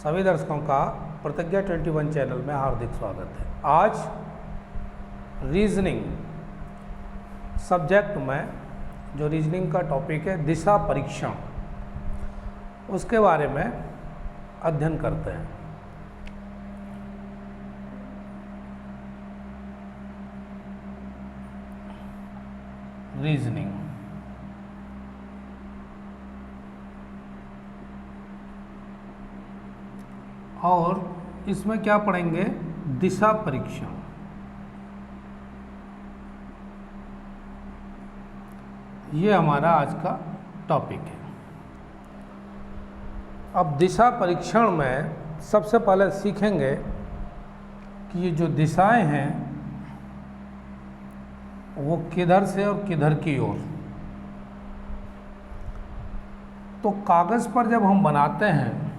सभी दर्शकों का प्रतिज्ञा 21 चैनल में हार्दिक स्वागत है। आज रीजनिंग सब्जेक्ट में जो रीजनिंग का टॉपिक है दिशा परीक्षण, उसके बारे में अध्ययन करते हैं। रीजनिंग और इसमें क्या पढ़ेंगे? दिशा परीक्षण। ये हमारा आज का टॉपिक है। अब दिशा परीक्षण में सबसे पहले सीखेंगे कि ये जो दिशाएं हैं वो किधर से और किधर की ओर। तो कागज़ पर जब हम बनाते हैं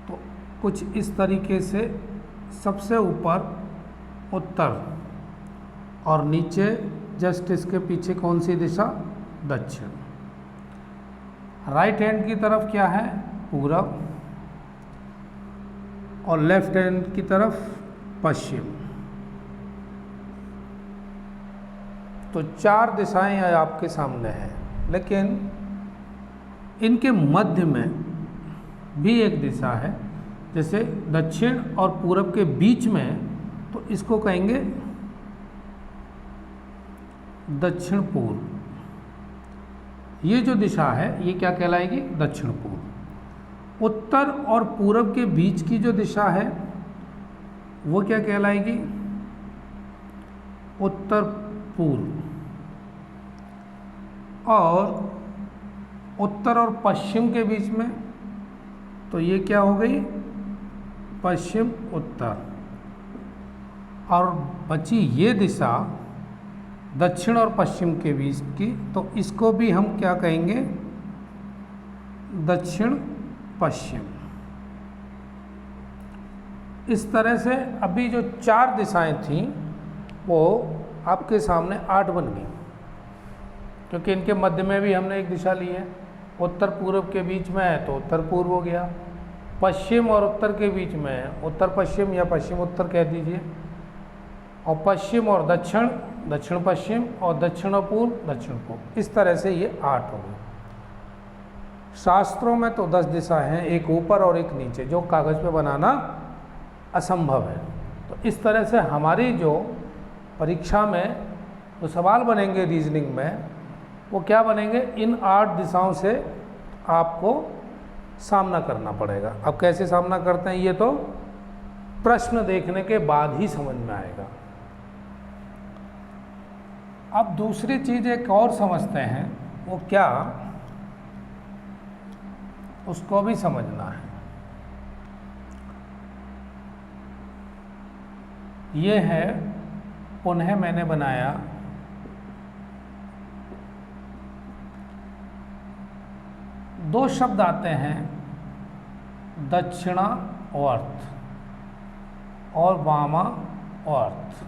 तो कुछ इस तरीके से सबसे ऊपर उत्तर और नीचे जस्ट इसके पीछे कौन सी दिशा? दक्षिण। राइट हैंड की तरफ क्या है? पूरब। और लेफ्ट हैंड की तरफ पश्चिम। तो चार दिशाएं आपके सामने हैं, लेकिन इनके मध्य में भी एक दिशा है। जैसे दक्षिण और पूरब के बीच में, तो इसको कहेंगे दक्षिण पूर्व। ये जो दिशा है ये क्या कहलाएगी? दक्षिण पूर्व। उत्तर और पूरब के बीच की जो दिशा है वो क्या कहलाएगी? उत्तर पूर्व। और उत्तर और पश्चिम के बीच में, तो ये क्या हो गई? पश्चिम उत्तर। और बची ये दिशा दक्षिण और पश्चिम के बीच की, तो इसको भी हम क्या कहेंगे? दक्षिण पश्चिम। इस तरह से अभी जो चार दिशाएं थीं वो आपके सामने 8 बन गई, क्योंकि इनके मध्य में भी हमने एक दिशा ली है। उत्तर पूर्व के बीच में है तो उत्तर पूर्व हो गया। पश्चिम और उत्तर के बीच में है, उत्तर पश्चिम या पश्चिम उत्तर कह दीजिए। और पश्चिम और दक्षिण, दक्षिण पश्चिम, और दक्षिण पूर्व, दक्षिण पूर्व। इस तरह से ये 8 हो गए। शास्त्रों में तो 10 दिशाएं हैं, एक ऊपर और एक नीचे, जो कागज़ पे बनाना असंभव है। तो इस तरह से हमारी जो परीक्षा में जो सवाल बनेंगे रीजनिंग में, वो क्या बनेंगे? इन 8 दिशाओं से आपको सामना करना पड़ेगा। अब कैसे सामना करते हैं ये तो प्रश्न देखने के बाद ही समझ में आएगा। अब दूसरी चीज़ एक और समझते हैं, वो क्या? उसको भी समझना है। ये है, पुनः मैंने बनाया दो शब्द आते हैं, दक्षिणावर्त और वामावर्त।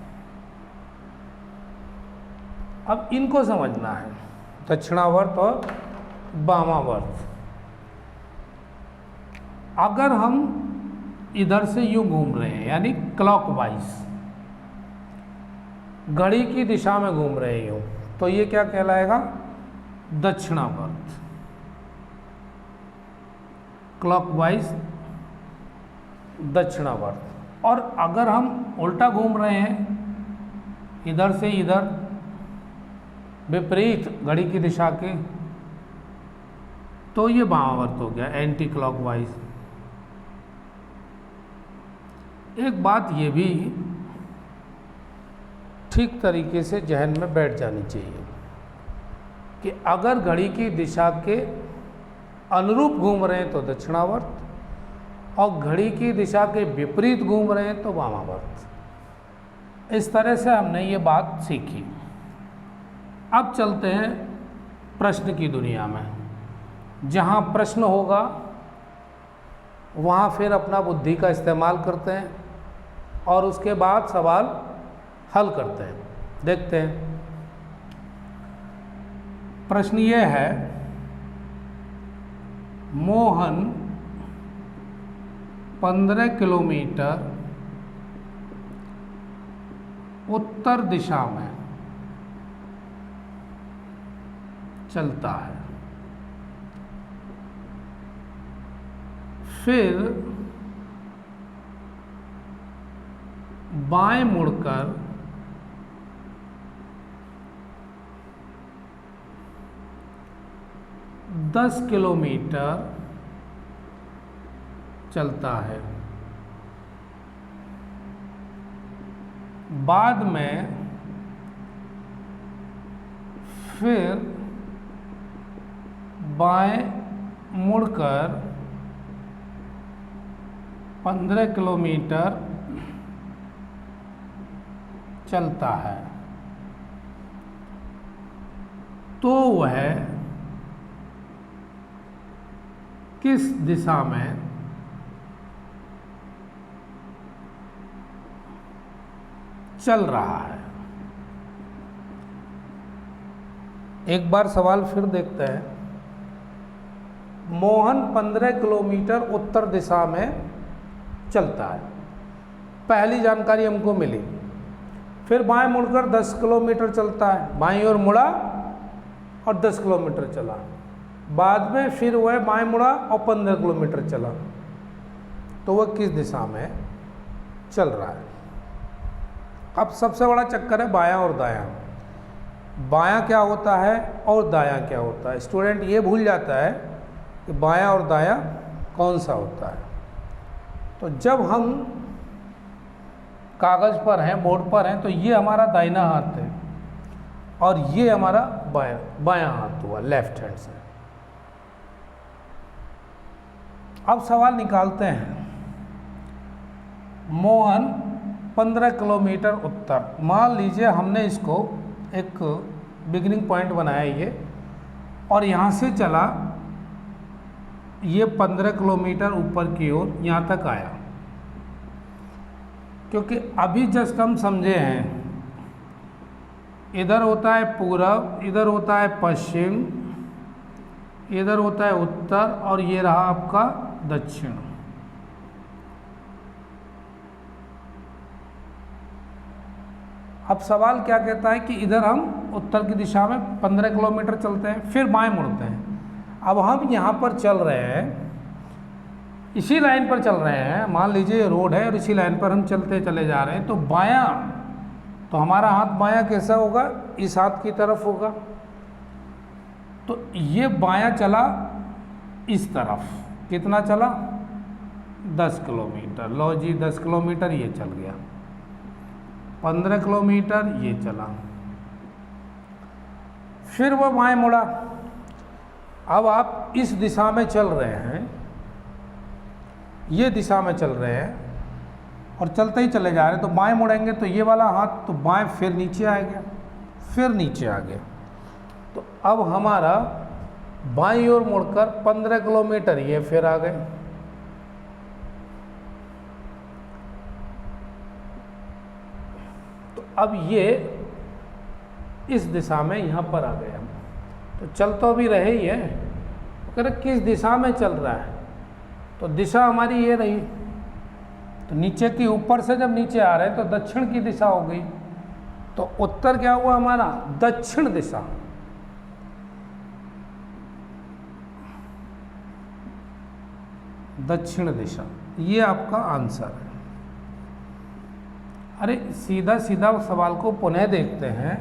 अब इनको समझना है, दक्षिणावर्त और वामावर्त। अगर हम इधर से यूं घूम रहे हैं, यानी क्लॉकवाइज घड़ी की दिशा में घूम रहे हो, तो ये क्या कहलाएगा? दक्षिणावर्त। क्लॉकवाइज दक्षिणावर्त। और अगर हम उल्टा घूम रहे हैं, इधर से इधर, विपरीत घड़ी की दिशा के, तो ये वामावर्त हो गया, एंटी क्लॉकवाइज। एक बात ये भी ठीक तरीके से जहन में बैठ जानी चाहिए कि अगर घड़ी की दिशा के अनुरूप घूम रहे हैं तो दक्षिणावर्त, और घड़ी की दिशा के विपरीत घूम रहे हैं तो वामावर्त। इस तरह से हमने ये बात सीखी। अब चलते हैं प्रश्न की दुनिया में। जहाँ प्रश्न होगा वहाँ फिर अपना बुद्धि का इस्तेमाल करते हैं और उसके बाद सवाल हल करते हैं। देखते हैं। प्रश्न ये है, मोहन 15 किलोमीटर उत्तर दिशा में चलता है। फिर बाएं मुड़कर 10 किलोमीटर चलता है। बाद में फिर बाएं मुड़कर 15 किलोमीटर चलता है। तो वह किस दिशा में चल रहा है? एक बार सवाल फिर देखते हैं। मोहन 15 किलोमीटर उत्तर दिशा में चलता है, पहली जानकारी हमको मिली। फिर बाएं मुड़कर 10 किलोमीटर चलता है, बाईं ओर मुड़ा और 10 किलोमीटर चला। बाद में फिर वह बाएं मुड़ा और 15 किलोमीटर चला। तो वह किस दिशा में चल रहा है? अब सबसे बड़ा चक्कर है बायां और दायां। बायां क्या होता है और दायां क्या होता है? स्टूडेंट ये भूल जाता है कि बायां और दायां कौन सा होता है। तो जब हम कागज़ पर हैं, बोर्ड पर हैं, तो ये हमारा दाहिना हाथ है और ये हमारा बायां हाथ हुआ, लेफ्ट हैंड से। अब सवाल निकालते हैं। मोहन 15 किलोमीटर उत्तर, मान लीजिए हमने इसको एक बिगिनिंग पॉइंट बनाया ये, और यहाँ से चला, ये 15 किलोमीटर ऊपर की ओर यहाँ तक आया। क्योंकि अभी जस्ट हम समझे हैं, इधर होता है पूरब, इधर होता है पश्चिम, इधर होता है उत्तर, और ये रहा आपका दक्षिण। अब सवाल क्या कहता है कि इधर हम उत्तर की दिशा में 15 किलोमीटर चलते हैं, फिर बाएं मुड़ते हैं। अब हम यहाँ पर चल रहे हैं, इसी लाइन पर चल रहे हैं, मान लीजिए ये रोड है और इसी लाइन पर हम चलते चले जा रहे हैं। तो बायां, तो हमारा हाथ बायां कैसा होगा? इस हाथ की तरफ होगा। तो ये बायां चला इस तरफ, कितना चला? 10 किलोमीटर। लो जी, 10 किलोमीटर ये चल गया। 15 किलोमीटर ये चला, फिर वो बाएं मुड़ा। अब आप इस दिशा में चल रहे हैं, ये दिशा में चल रहे हैं और चलते ही चले जा रहे हैं। तो बाएं मुड़ेंगे तो ये वाला हाथ तो बाएं फिर नीचे आ गया, फिर नीचे आ गया। तो अब हमारा बाईं ओर मुड़कर 15 किलोमीटर ये फिर आ गए। तो अब ये इस दिशा में यहाँ पर आ गए हम। तो चल तो अभी रहे ही है, अगर किस दिशा में चल रहा है? तो दिशा हमारी ये रही। तो नीचे की ऊपर से जब नीचे आ रहे हैं तो दक्षिण की दिशा हो गई। तो उत्तर क्या हुआ हमारा? दक्षिण दिशा। दक्षिण दिशा, ये आपका आंसर है। अरे सीधा सीधा सवाल को पुनः देखते हैं।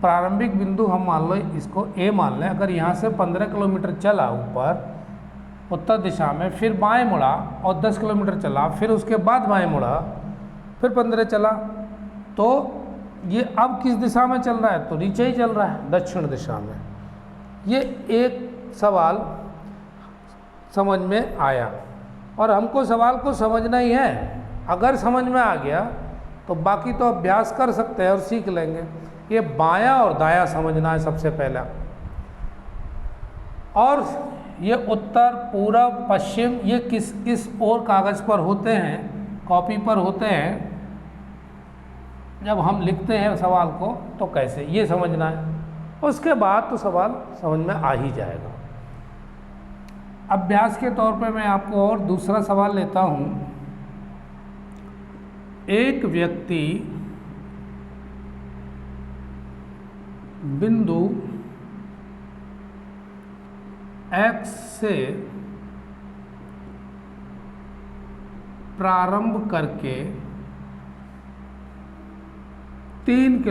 प्रारंभिक बिंदु हम मान लो इसको ए मान लें। अगर यहाँ से 15 किलोमीटर चला ऊपर उत्तर दिशा में, फिर बाएं मुड़ा और 10 किलोमीटर चला, फिर उसके बाद बाएं मुड़ा, फिर 15 चला, तो ये अब किस दिशा में चल रहा है? तो नीचे ही चल रहा है, दक्षिण दिशा में। ये एक सवाल समझ में आया और हमको सवाल को समझना ही है। अगर समझ में आ गया तो बाकी तो अभ्यास कर सकते हैं और सीख लेंगे। ये बायां और दायां समझना है सबसे पहला, और ये उत्तर, पूरब, पश्चिम, ये किस और कागज़ पर होते हैं, कॉपी पर होते हैं। जब हम लिखते हैं सवाल को तो कैसे, ये समझना है। उसके बाद तो सवाल समझ में आ ही जाएगा। अभ्यास के तौर पे मैं आपको और दूसरा सवाल लेता हूँ। एक व्यक्ति बिंदु X से प्रारंभ करके 3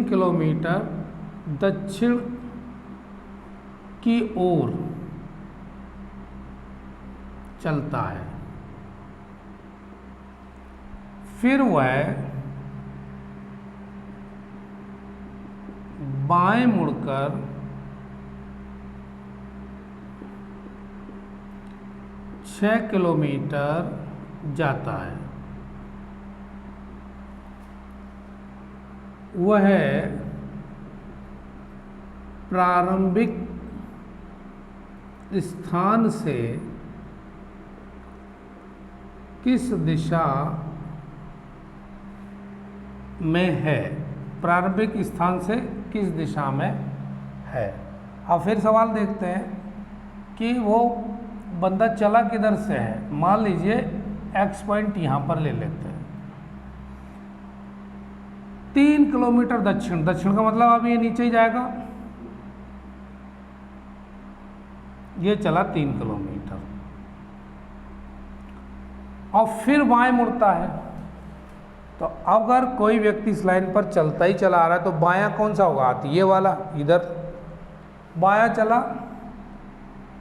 किलोमीटर दक्षिण की ओर चलता है, फिर वह बाएं मुड़कर 6 किलोमीटर जाता है। वह प्रारंभिक स्थान से किस दिशा में है? प्रारंभिक स्थान से किस दिशा में है? अब फिर सवाल देखते हैं कि वो बंदा चला किधर से है। मान लीजिए एक्स पॉइंट यहाँ पर ले लेते हैं, 3 किलोमीटर दक्षिण, दक्षिण का मतलब अब ये नीचे ही जाएगा, ये चला 3 किलोमीटर और फिर बाएं मुड़ता है। तो अगर कोई व्यक्ति इस लाइन पर चलता ही चला आ रहा है तो बायां कौन सा होगा? हाथ ये वाला, इधर बायां चला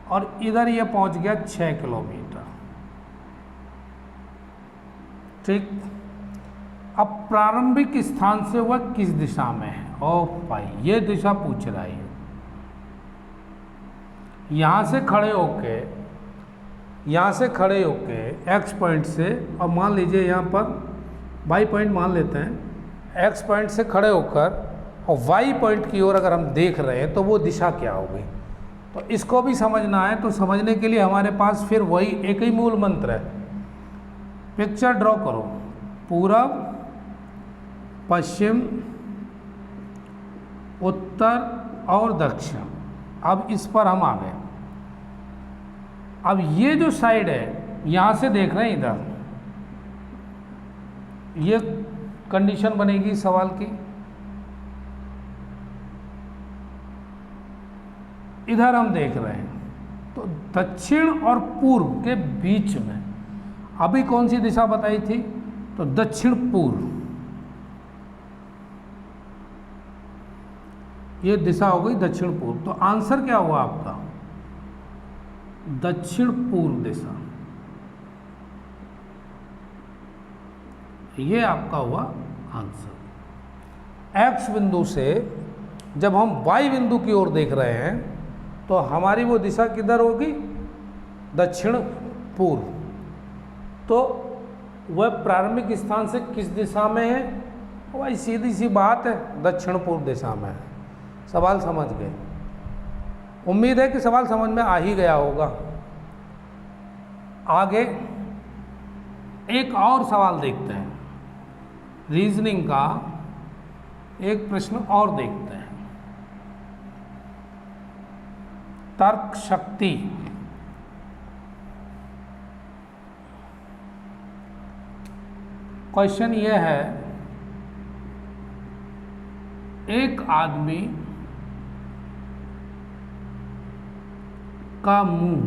और इधर ये पहुंच गया 6 किलोमीटर। ठीक, अब प्रारंभिक स्थान से वह किस दिशा में है? ओ भाई, ये दिशा पूछ रहा है। यहां से खड़े होके एक्स पॉइंट से, और मान लीजिए यहाँ पर वाई पॉइंट मान लेते हैं, एक्स पॉइंट से खड़े होकर और वाई पॉइंट की ओर अगर हम देख रहे हैं तो वो दिशा क्या होगी? तो इसको भी समझना है। तो समझने के लिए हमारे पास फिर वही एक ही मूल मंत्र है। पिक्चर ड्रॉ करो, पूरब, पश्चिम, उत्तर और दक्षिण। अब इस पर हम आ गए। अब ये जो साइड है, यहाँ से देख रहे हैं इधर, ये कंडीशन बनेगी सवाल की। इधर हम देख रहे हैं, तो दक्षिण और पूर्व के बीच में अभी कौन सी दिशा बताई थी? तो दक्षिण पूर्व, ये दिशा हो गई दक्षिण पूर्व। तो आंसर क्या हुआ आपका? दक्षिण पूर्व दिशा, ये आपका हुआ आंसर। एक्स बिंदु से जब हम वाई बिंदु की ओर देख रहे हैं तो हमारी वो दिशा किधर होगी? दक्षिण पूर्व। तो वह प्रारंभिक स्थान से किस दिशा में है? वही सीधी सी बात है, दक्षिण पूर्व दिशा में है। सवाल समझ गए? उम्मीद है कि सवाल समझ में आ ही गया होगा। आगे एक और सवाल देखते हैं, रीजनिंग का एक प्रश्न और देखते हैं। तर्क शक्ति। क्वेश्चन यह है, एक आदमी का मुंह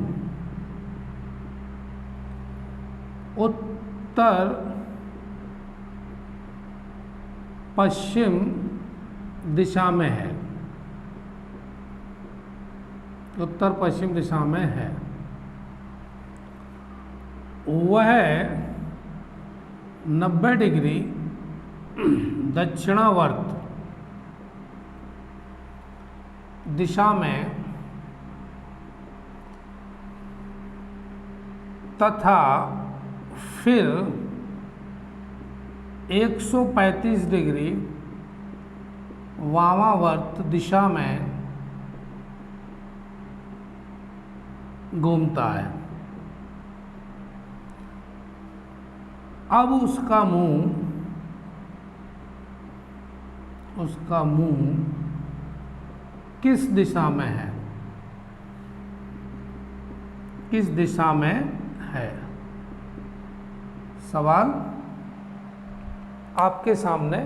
उत्तर पश्चिम दिशा में है, उत्तर पश्चिम दिशा में है। वह 90 डिग्री दक्षिणावर्त दिशा में तथा फिर 135 डिग्री वामावर्त दिशा में घूमता है। अब उसका मुंह किस दिशा में है? किस दिशा में है? सवाल आपके सामने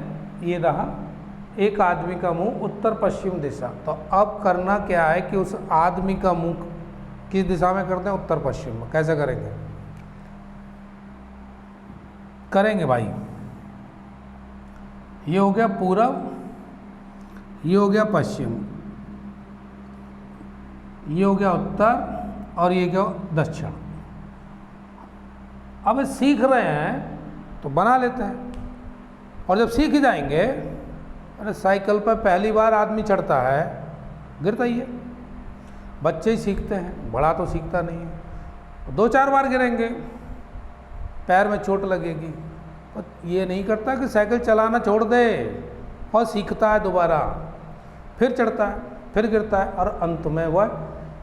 ये रहा, एक आदमी का मुंह उत्तर पश्चिम दिशा। तो अब करना क्या है कि उस आदमी का मुंह किस दिशा में करते हैं? उत्तर पश्चिम में। कैसे करेंगे? करेंगे भाई, ये हो गया पूरब, ये हो गया पश्चिम, ये हो गया उत्तर और ये क्या दक्षिण। अब सीख रहे हैं तो बना लेते हैं, और जब सीख जाएंगे, अरे साइकिल पर पहली बार आदमी चढ़ता है गिरता ही है, बच्चे ही सीखते हैं, बड़ा तो सीखता नहीं है। 2-4 बार गिरेंगे, पैर में चोट लगेगी, और ये नहीं करता कि साइकिल चलाना छोड़ दे और सीखता है दोबारा, फिर चढ़ता है, फिर गिरता है, और अंत में वह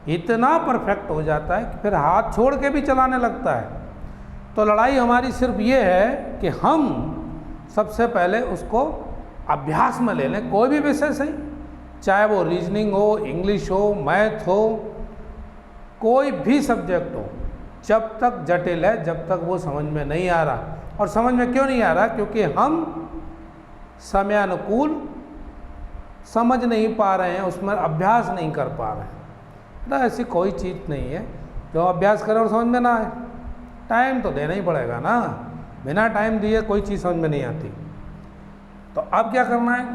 इतना परफेक्ट हो जाता है कि फिर हाथ छोड़ के भी चलाने लगता है। तो लड़ाई हमारी सिर्फ ये है कि हम सबसे पहले उसको अभ्यास में ले लें, कोई भी विषय सही, चाहे वो रीजनिंग हो, इंग्लिश हो, मैथ हो, कोई भी सब्जेक्ट हो, जब तक जटिल है, जब तक वो समझ में नहीं आ रहा। और समझ में क्यों नहीं आ रहा? क्योंकि हम समयानुकूल समझ नहीं पा रहे हैं, उसमें अभ्यास नहीं कर पा रहे हैं। तो ऐसी कोई चीज़ नहीं है जो अभ्यास करें और समझ में ना आए, टाइम तो देना ही पड़ेगा ना, बिना टाइम दिए कोई चीज़ समझ में नहीं आती। तो अब क्या करना है?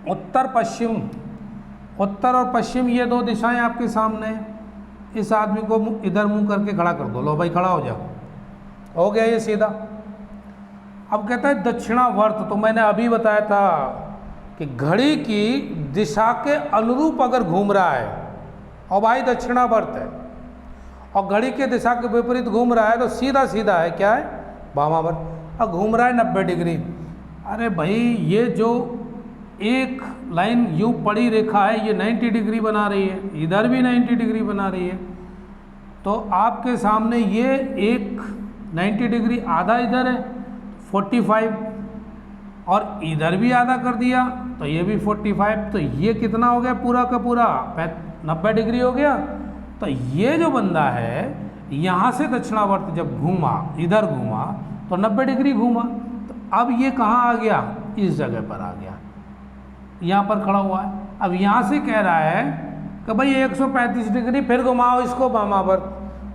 उत्तर पश्चिम, उत्तर और पश्चिम ये 2 दिशाएं आपके सामने हैं। इस आदमी को इधर मुंह करके खड़ा कर दो, लो भाई खड़ा हो जाओ, हो गया ये सीधा। अब कहता है दक्षिणावर्त, तो मैंने अभी बताया था कि घड़ी की दिशा के अनुरूप अगर घूम रहा है, और भाई दक्षिणावर्त है, और घड़ी के दिशा के विपरीत घूम रहा है, तो सीधा सीधा है, क्या है? वामावर्त। और घूम रहा है 90 डिग्री। अरे भाई ये जो एक लाइन यूं पड़ी रेखा है, ये 90 डिग्री बना रही है, इधर भी 90 डिग्री बना रही है। तो आपके सामने ये एक 90 डिग्री आधा इधर है 45, और इधर भी आधा कर दिया तो ये भी 45, तो ये कितना हो गया? पूरा का पूरा 90 डिग्री हो गया। तो ये जो बंदा है यहाँ से दक्षिणावर्त जब घूमा, इधर घूमा, तो 90 डिग्री घूमा। तो अब ये कहाँ आ गया? इस जगह पर आ गया, यहाँ पर खड़ा हुआ है। अब यहाँ से कह रहा है कि भाई 135 डिग्री फिर घुमाओ इसको वामावर्त,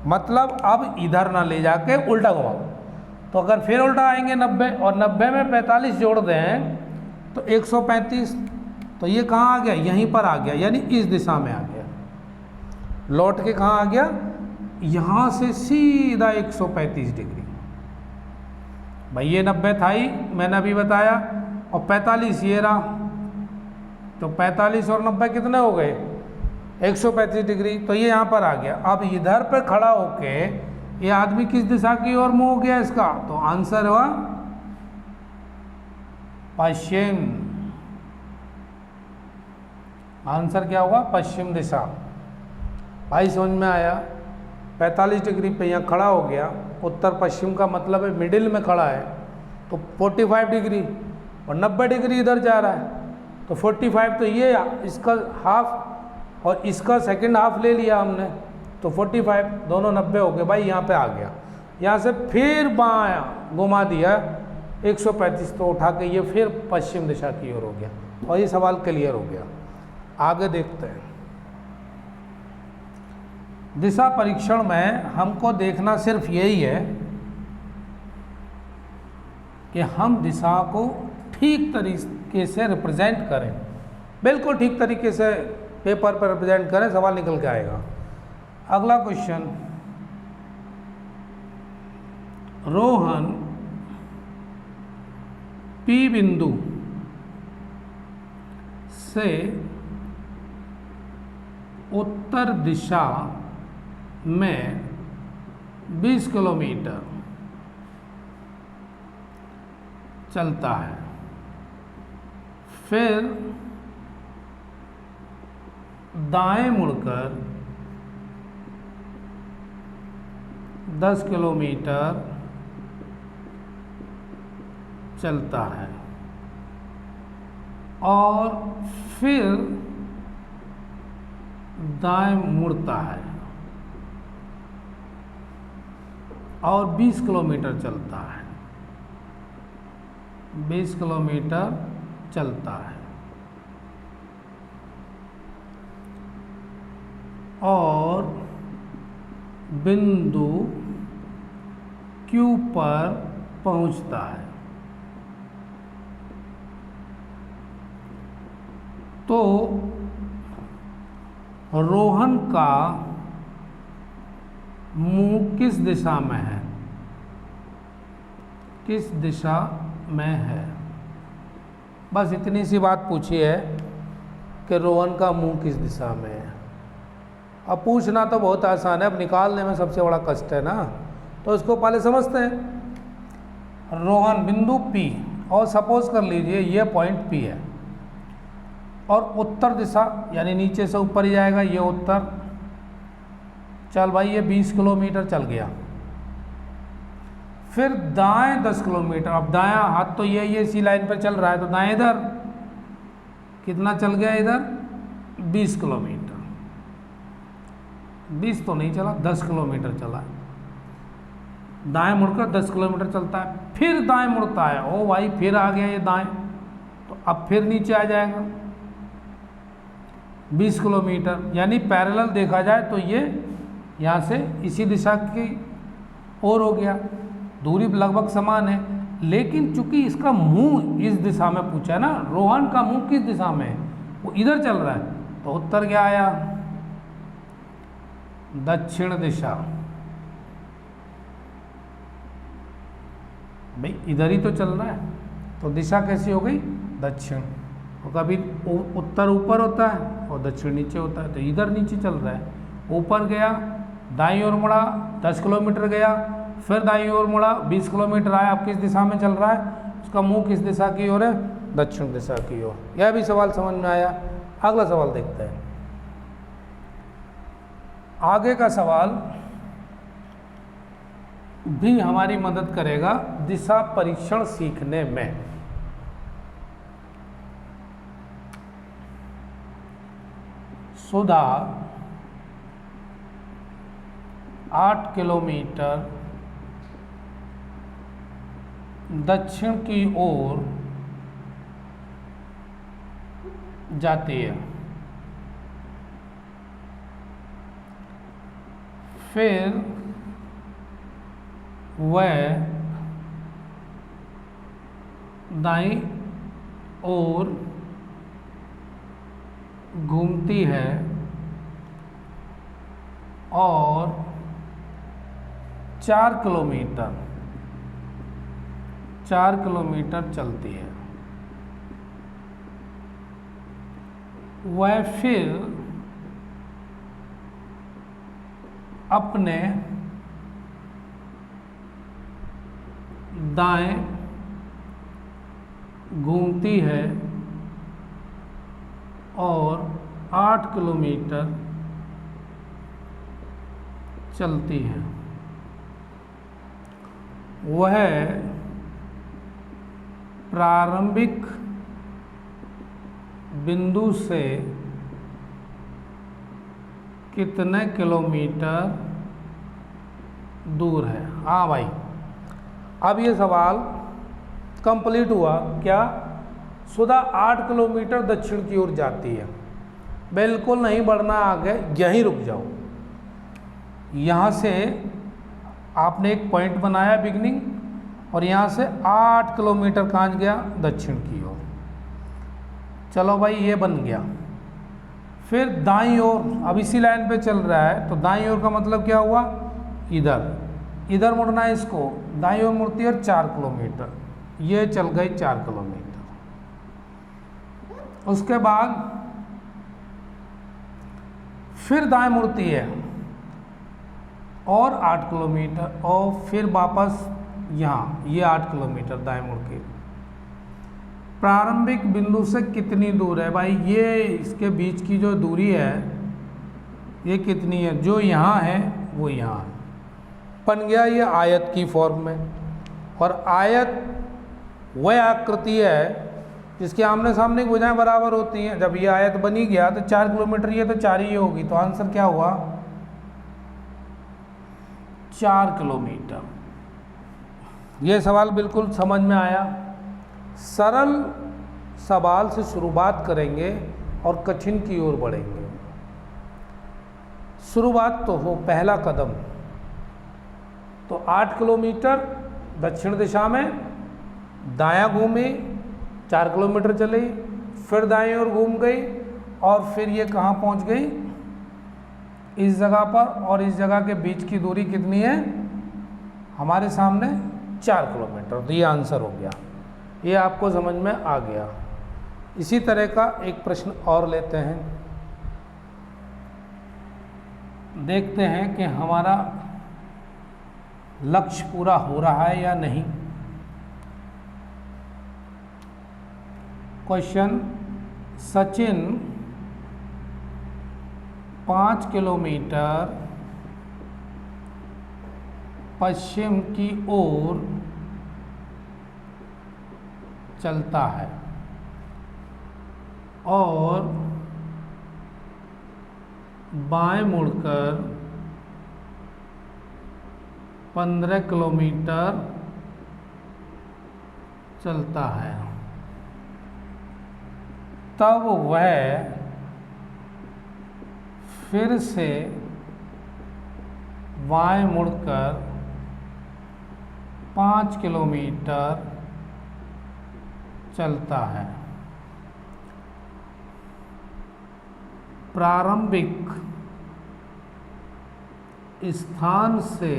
मतलब अब इधर ना ले जाके उल्टा घुमाओ। तो अगर फिर उल्टा आएंगे 90, और 90 में 45 जोड़ दें तो 135, तो ये कहाँ आ गया? यहीं पर आ गया, यानी इस दिशा में आ गया। लौट के कहाँ आ गया? यहाँ से सीधा 135 डिग्री। भाई ये 90 था ही, मैंने अभी बताया, और 45 ये रहा, तो 45 और 90 कितने हो गए? 135 डिग्री। तो ये यहाँ पर आ गया। अब इधर पर खड़ा होके ये आदमी किस दिशा की ओर मुंह हो गया इसका? तो आंसर हुआ पश्चिम। आंसर क्या हुआ? पश्चिम दिशा। भाई समझ में आया? 45 डिग्री पे यहाँ खड़ा हो गया, उत्तर पश्चिम का मतलब है मिडिल में खड़ा है, तो 45 डिग्री, और 90 डिग्री इधर जा रहा है, तो 45, तो ये इसका हाफ और इसका सेकंड हाफ ले लिया हमने, तो 45, दोनों 90 हो गए। भाई यहाँ पे आ गया, यहाँ से फिर बायां घुमा दिया 135, तो उठा के ये फिर पश्चिम दिशा की ओर हो गया, और ये सवाल क्लियर हो गया। आगे देखते हैं। दिशा परीक्षण में हमको देखना सिर्फ यही है कि हम दिशा को ठीक तरीके से रिप्रेजेंट करें, बिल्कुल ठीक तरीके से पेपर पर रिप्रेजेंट करें, सवाल निकल के आएगा। अगला क्वेश्चन, रोहन पी बिंदु से उत्तर दिशा में 20 किलोमीटर चलता है, फिर दाएं मुड़कर 10 किलोमीटर चलता है, और फिर दाएं मुड़ता है। और 20 किलोमीटर चलता है, 20 किलोमीटर चलता है। और बिंदु Q पर पहुंचता है। तो रोहन का मुंह किस दिशा में है, किस दिशा में है? बस इतनी सी बात पूछी है कि रोहन का मुंह किस दिशा में है। अब पूछना तो बहुत आसान है, अब निकालने में सबसे बड़ा कष्ट है ना। तो इसको पहले समझते हैं। रोहन बिंदु P, और सपोज कर लीजिए ये पॉइंट P है और उत्तर दिशा यानी नीचे से ऊपर ही जाएगा, ये उत्तर। चल भाई ये 20 किलोमीटर चल गया। फिर दाएं 10 किलोमीटर, अब दायां हाथ तो ये इसी लाइन पर चल रहा है, तो दाएं इधर कितना चल गया, इधर 20 किलोमीटर। 20 तो नहीं चला, 10 किलोमीटर चला। दाएं मुड़कर 10 किलोमीटर चलता है, फिर दाएं मुड़ता है, ओ भाई फिर आ गया ये दाएं, तो अब फिर नीचे आ जाएगा 20 किलोमीटर। यानी पैरेलल देखा जाए तो ये यहाँ से इसी दिशा की ओर हो गया, दूरी लगभग समान है। लेकिन चूंकि इसका मुंह इस दिशा में पूछा है ना, रोहन का मुंह किस दिशा में है, वो इधर चल रहा है, तो उत्तर क्या आया, दक्षिण दिशा। भाई इधर ही तो चल रहा है, तो दिशा कैसी हो गई, दक्षिण। तो कभी उत्तर ऊपर होता है और दक्षिण नीचे होता है, तो इधर नीचे चल रहा है। ऊपर गया, दाईं ओर मुड़ा, 10 किलोमीटर गया, फिर दाईं ओर मुड़ा, 20 किलोमीटर आया। अब किस दिशा में चल रहा है, उसका मुंह किस दिशा की ओर है, दक्षिण दिशा की ओर। यह भी सवाल समझ में आया। अगला सवाल देखते हैं। आगे का सवाल भी हमारी मदद करेगा दिशा परीक्षण सीखने में। सुधा 8 किलोमीटर दक्षिण की ओर जाती है। फिर वह दाईं ओर घूमती है और 4 किलोमीटर चलती है। वह फिर अपने दाएं घूमती है और 8 किलोमीटर चलती है। वह प्रारंभिक बिंदु से कितने किलोमीटर दूर है। हाँ भाई, अब ये सवाल कंप्लीट हुआ क्या, सुधा 8 किलोमीटर दक्षिण की ओर जाती है। बिल्कुल नहीं बढ़ना आगे, यहीं रुक जाओ। यहाँ से आपने एक पॉइंट बनाया बिगनिंग, और यहाँ से 8 किलोमीटर कहाँ गया, दक्षिण की ओर। चलो भाई ये बन गया। फिर दाईं ओर, अब इसी लाइन पे चल रहा है, तो दाईं ओर का मतलब क्या हुआ, इधर मुड़ना है इसको, दाईं ओर मुड़ती है 4 किलोमीटर, ये चल गई 4 किलोमीटर। उसके बाद फिर दाएं मुड़ती है और 8 किलोमीटर, और फिर वापस यहाँ, ये 8 किलोमीटर दाएं मुड़ के। प्रारंभिक बिंदु से कितनी दूर है भाई, ये इसके बीच की जो दूरी है ये कितनी है, जो यहाँ है वो यहाँ है। बन गया ये आयत की फॉर्म में। और आयत वह आकृति है जिसके आमने सामने की भुजाएं बराबर होती हैं। जब ये आयत बनी गया तो 4 किलोमीटर, ये तो 4 ही होगी, तो आंसर क्या हुआ, 4 किलोमीटर। ये सवाल बिल्कुल समझ में आया। सरल सवाल से शुरुआत करेंगे और कठिन की ओर बढ़ेंगे। शुरुआत तो हो, पहला कदम तो 8 किलोमीटर दक्षिण दिशा में दायां घूमी, 4 किलोमीटर चली, फिर दाएं ओर घूम गई और फिर ये कहाँ पहुँच गई, इस जगह पर, और इस जगह के बीच की दूरी कितनी है हमारे सामने 4 किलोमीटर। तो ये आंसर हो गया, ये आपको समझ में आ गया। इसी तरह का एक प्रश्न और लेते हैं, देखते हैं कि हमारा लक्ष्य पूरा हो रहा है या नहीं। क्वेश्चन, सचिन 5 किलोमीटर पश्चिम की ओर चलता है और बाएं मुड़कर 15 किलोमीटर चलता है, तब वह फिर से बाएं मुड़कर 5 किलोमीटर चलता है। प्रारंभिक स्थान से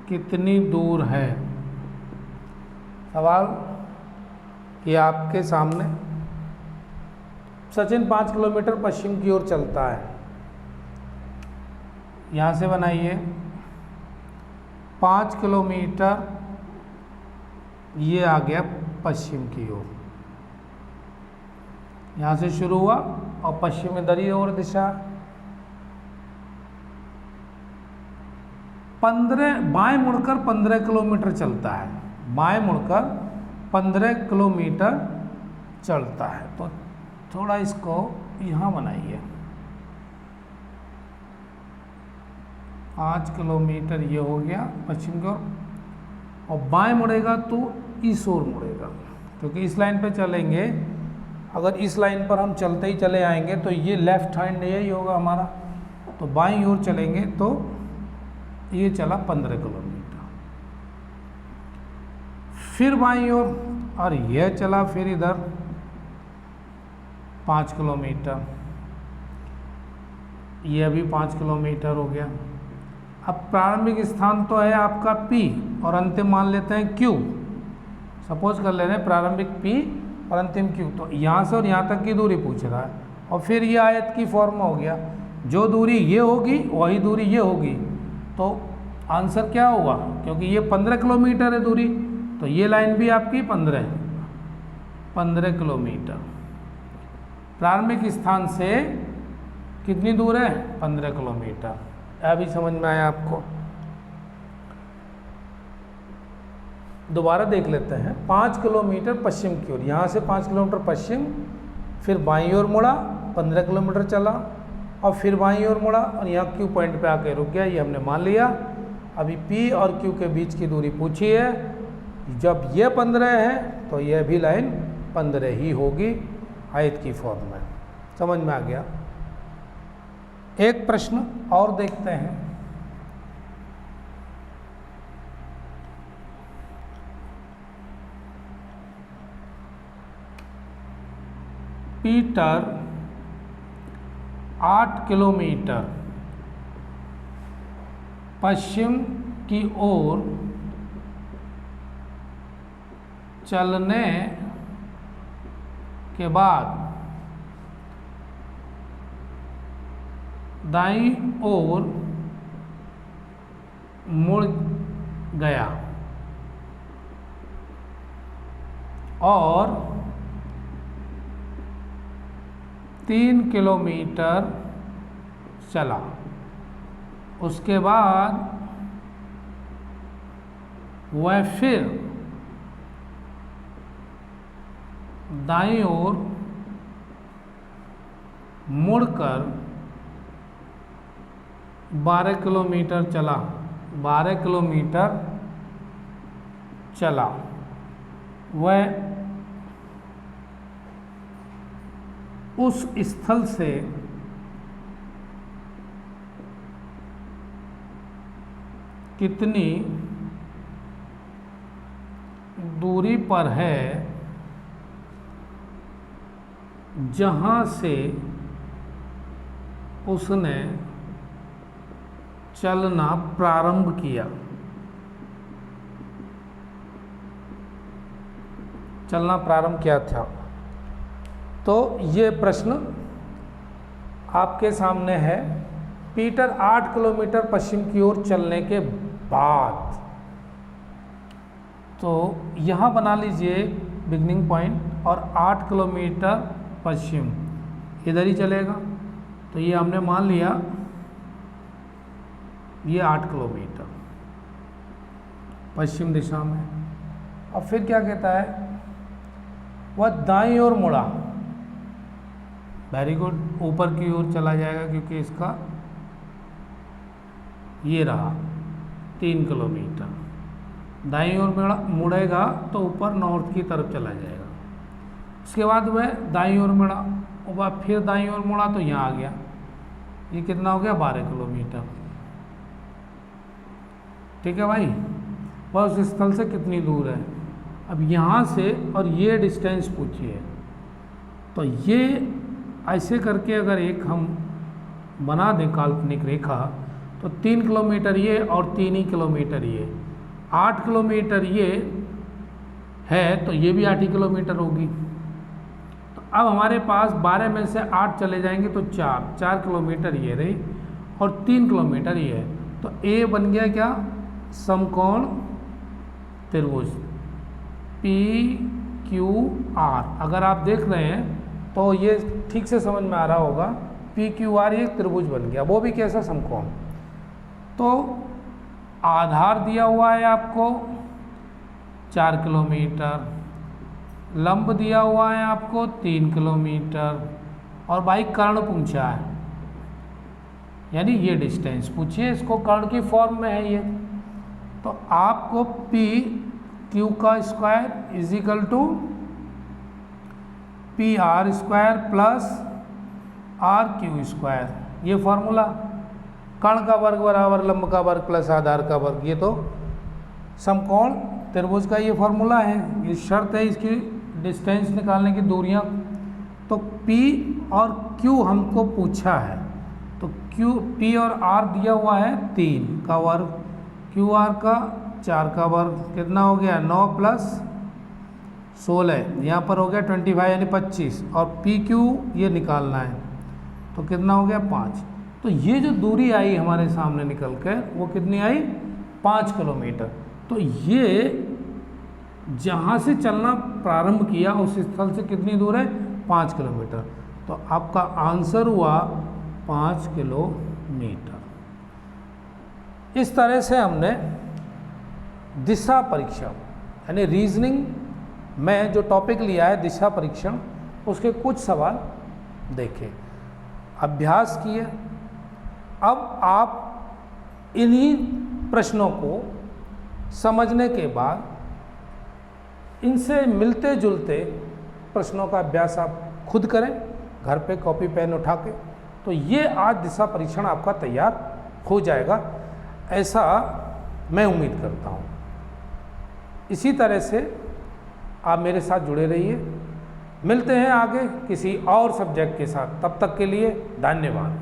कितनी दूर है। सवाल ये आपके सामने, सचिन 5 किलोमीटर पश्चिम की ओर चलता है, यहाँ से बनाइए 5 किलोमीटर, ये आ गया पश्चिम की ओर, यहाँ से शुरू हुआ और पश्चिम में दरी और दिशा 15, बाएं मुड़कर 15 किलोमीटर चलता है, बाएं मुड़कर 15 किलोमीटर चलता है। तो थोड़ा इसको यहाँ बनाइए, 5 किलोमीटर ये हो गया पश्चिम की ओर, और बाएं मुड़ेगा तो इस ओर मुड़ेगा, क्योंकि इस लाइन पे चलेंगे। अगर इस लाइन पर हम चलते ही चले आएंगे तो ये लेफ्ट हैंड यही होगा हमारा, तो बाईं ओर चलेंगे तो ये चला 15 किलोमीटर, फिर बाईं ओर, और यह चला फिर इधर 5 किलोमीटर, ये भी 5 किलोमीटर हो गया। अब प्रारंभिक स्थान तो है आपका P और अंतिम मान लेते हैं Q, सपोज कर ले रहे हैं प्रारंभिक P और अंतिम Q, तो यहाँ से और यहाँ तक की दूरी पूछ रहा है, और फिर ये आयत की फॉर्म हो गया, जो दूरी ये होगी वही दूरी ये होगी, तो आंसर क्या होगा, क्योंकि ये 15 किलोमीटर है दूरी, तो ये लाइन भी आपकी 15 किलोमीटर। प्रारंभिक स्थान से कितनी दूर है, 15 किलोमीटर। अभी समझ में आया आपको। दोबारा देख लेते हैं, 5 किलोमीटर पश्चिम की ओर, यहाँ से 5 किलोमीटर पश्चिम, फिर बाईं ओर मुड़ा 15 किलोमीटर चला, और फिर बाईं ओर मुड़ा और यहाँ Q पॉइंट पे आके रुक गया, ये हमने मान लिया। अभी P और Q के बीच की दूरी पूछी है, जब ये 15 है तो यह भी लाइन 15 ही होगी आयत की फॉर्म में। समझ में आ गया। एक प्रश्न और देखते हैं, पीटर 8 किलोमीटर पश्चिम की ओर चलने के बाद दाईं ओर मुड़ गया और 3 किलोमीटर चला। उसके बाद वह फिर दाईं ओर मुड़कर 12 किलोमीटर चला, 12 किलोमीटर चला, वह उस स्थल से कितनी दूरी पर है जहाँ से उसने चलना प्रारंभ किया। चलना प्रारंभ किया था। तो ये प्रश्न आपके सामने है। पीटर 8 किलोमीटर पश्चिम की ओर चलने के बाद, तो यहाँ बना लीजिए बिगनिंग पॉइंट, और 8 किलोमीटर पश्चिम इधर ही चलेगा। तो ये हमने मान लिया ये 8 किलोमीटर पश्चिम दिशा में। अब फिर क्या कहता है, वह दाईं ओर मुड़ा। वेरी गुड, ऊपर की ओर चला जाएगा क्योंकि इसका ये रहा 3 किलोमीटर। दाईं ओर मुड़ेगा तो ऊपर नॉर्थ की तरफ चला जाएगा। उसके बाद वह दाईं ओर मुड़ा, और वह फिर दाईं ओर मुड़ा तो यहाँ आ गया। ये कितना हो गया, 12 किलोमीटर। ठीक है भाई, वह उस स्थल से कितनी दूर है। अब यहाँ से और ये डिस्टेंस पूछिए, तो ये ऐसे करके अगर एक हम बना दें काल्पनिक रेखा, तो 3 किलोमीटर ये और 3 ही किलोमीटर ये, 8 किलोमीटर ये है, तो ये भी 8 ही किलोमीटर होगी। तो अब हमारे पास 12 में से 8 चले जाएंगे तो 4 किलोमीटर ये रही और 3 किलोमीटर ये है। तो ए बन गया क्या, समकोण त्रिभुज PQR। अगर आप देख रहे हैं तो ये ठीक से समझ में आ रहा होगा, PQR ये त्रिभुज बन गया। वो भी कैसा, समकोण। तो आधार दिया हुआ है आपको 4 किलोमीटर, लंब दिया हुआ है आपको 3 किलोमीटर, और भाई कर्ण पूछा है, यानी ये डिस्टेंस पूछिए, इसको कर्ण की फॉर्म में है ये। तो आपको PQ का square is equal to PR square plus RQ square, ये फॉर्मूला। कर्ण का वर्ग बराबर लंब का वर्ग प्लस आधार का वर्ग, ये तो समकोण त्रिभुज का ये फॉर्मूला है। ये शर्त है इसकी डिस्टेंस निकालने की, दूरियां। तो P और Q हमको पूछा है, तो P और R दिया हुआ है 3 का वर्ग, QR का 4 का वर्ग, कितना हो गया 9 प्लस 16, यहाँ पर हो गया 25 यानी 25, और PQ ये निकालना है, तो कितना हो गया 5। तो ये जो दूरी आई हमारे सामने निकल कर, वो कितनी आई, 5 किलोमीटर। तो ये जहाँ से चलना प्रारंभ किया उस स्थल से कितनी दूर है, 5 किलोमीटर। तो आपका आंसर हुआ 5 किलोमीटर। इस तरह से हमने दिशा परीक्षण यानी रीजनिंग में जो टॉपिक लिया है दिशा परीक्षण, उसके कुछ सवाल देखे, अभ्यास किए। अब आप इन्हीं प्रश्नों को समझने के बाद इनसे मिलते जुलते प्रश्नों का अभ्यास आप खुद करें घर पे कॉपी पेन उठा के, तो ये आज दिशा परीक्षण आपका तैयार हो जाएगा, ऐसा मैं उम्मीद करता हूँ। इसी तरह से आप मेरे साथ जुड़े रहिए। मिलते हैं आगे किसी और सब्जेक्ट के साथ, तब तक के लिए धन्यवाद।